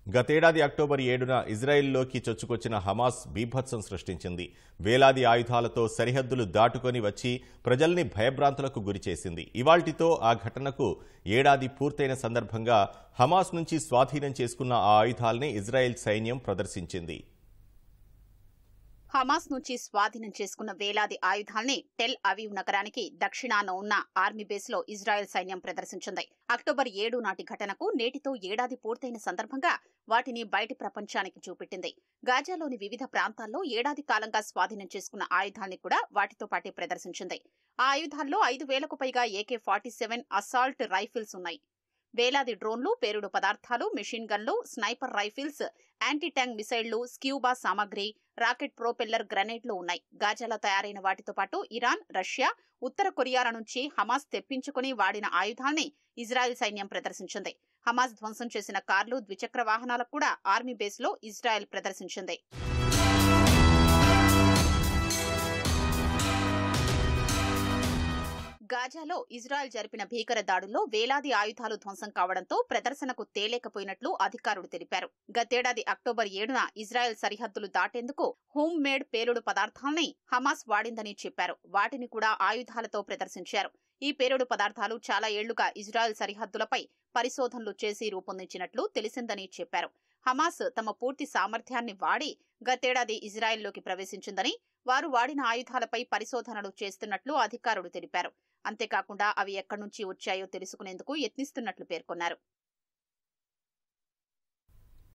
గతేడాది October 7న ఇజ్రాయెల్లోకి చొచ్చుకొచ్చిన Hamas బీభత్సం సృష్టించింది. వేలాది ఆయుధాలతో సరిహద్దులు దాటుకొని వచ్చి ప్రజల్ని భయభ్రాంతులకు గురిచేసింది. ఇవాళ్టితో ఆ ఘటనకు ఏడాది పూర్తయిన సందర్భంగా హమాస్ నుంచి స్వాధీనం చేసుకున్న ఆ ఆయుధాల్ని ఇజ్రాయెల్ సైన్యం ప్రదర్శించింది. హమాస్ నుంచి స్వాధీనం చేసుకున్న వేలాది ఆయుధాల్ని టెల్ అవీవ్ నగరానికి దక్షిణాన ఉన్న ఆర్మీ బేస్ లో ఇజ్రాయెల్ సైన్యం ప్రదర్శించింది. అక్టోబర్ 7 నాటి ఘటనకు నేటితో ఏడాది పూర్తయిన సందర్భంగా వాటిని బయటి ప్రపంచానికి చూపెట్టింది. గాజాలోని వివిధ ప్రాంతాల్లో ఏడాది కాలంగా స్వాధీనం చేసుకున్న ఆయుధాల్ని కూడా వాటితో పాటే ప్రదర్శించింది. ఆ ఆయుధాల్లో 5,000కు పైగా AK-47 అసాల్ట్ రైఫిల్స్ ఉన్నాయి. వేలాది డ్రోన్లు, పేలుడు పదార్థాలు, మెషిన్ గన్లు, స్నైపర్ రైఫిల్స్, యాంటీ ట్యాంక్ మిసైళ్లు, స్క్యూబా సామాగ్రి, రాకెట్ ప్రోపెల్లర్ గ్రెనేడ్లు ఉన్నాయి. గాజాలో తయారైన వాటితో పాటు ఇరాన్, రష్యా, ఉత్తర కొరియాల నుంచి హమాస్ తెప్పించుకుని వాడిన ఆయుధాల్ని ఇజ్రాయెల్ సైన్యం ప్రదర్శించింది. హమాస్ ధ్వంసం చేసిన కార్లు, ద్విచక్ర వాహనాలకు కూడా ఆర్మీ బేస్ లో ఇజ్రాయెల్ ప్రదర్శించింది. గాజాలో ఇజ్రాయెల్ జరిపిన భీకర దాడుల్లో వేలాది ఆయుధాలు ధ్వంసం కావడంతో ప్రదర్శనకు తేలేకపోయినట్లు అధికారులు తెలిపారు. గతేడాది అక్టోబర్ 7న ఇజ్రాయెల్ సరిహద్దులు దాటేందుకు హోమ్ మేడ్ పేలుడు పదార్థాల్ని హమాస్ వాడిందని చెప్పారు. వాటిని కూడా ఆయుధాలతో ప్రదర్శించారు. ఈ పేలుడు పదార్థాలు చాలా ఏళ్లుగా ఇజ్రాయెల్ సరిహద్దులపై పరిశోధనలు చేసి రూపొందించినట్లు తెలిసిందని చెప్పారు. హమాస్ తమ పూర్తి సామర్థ్యాన్ని వాడి గతేడాది ఇజ్రాయెల్లోకి ప్రవేశించిందని, వారు వాడిన ఆయుధాలపై పరిశోధనలు చేస్తున్నట్లు అధికారులు తెలిపారు. అంతేకాకుండా అవి ఎక్కడి నుంచి వచ్చాయో తెలుసుకునేందుకు యత్నిస్తున్నట్లు పేర్కొన్నారు.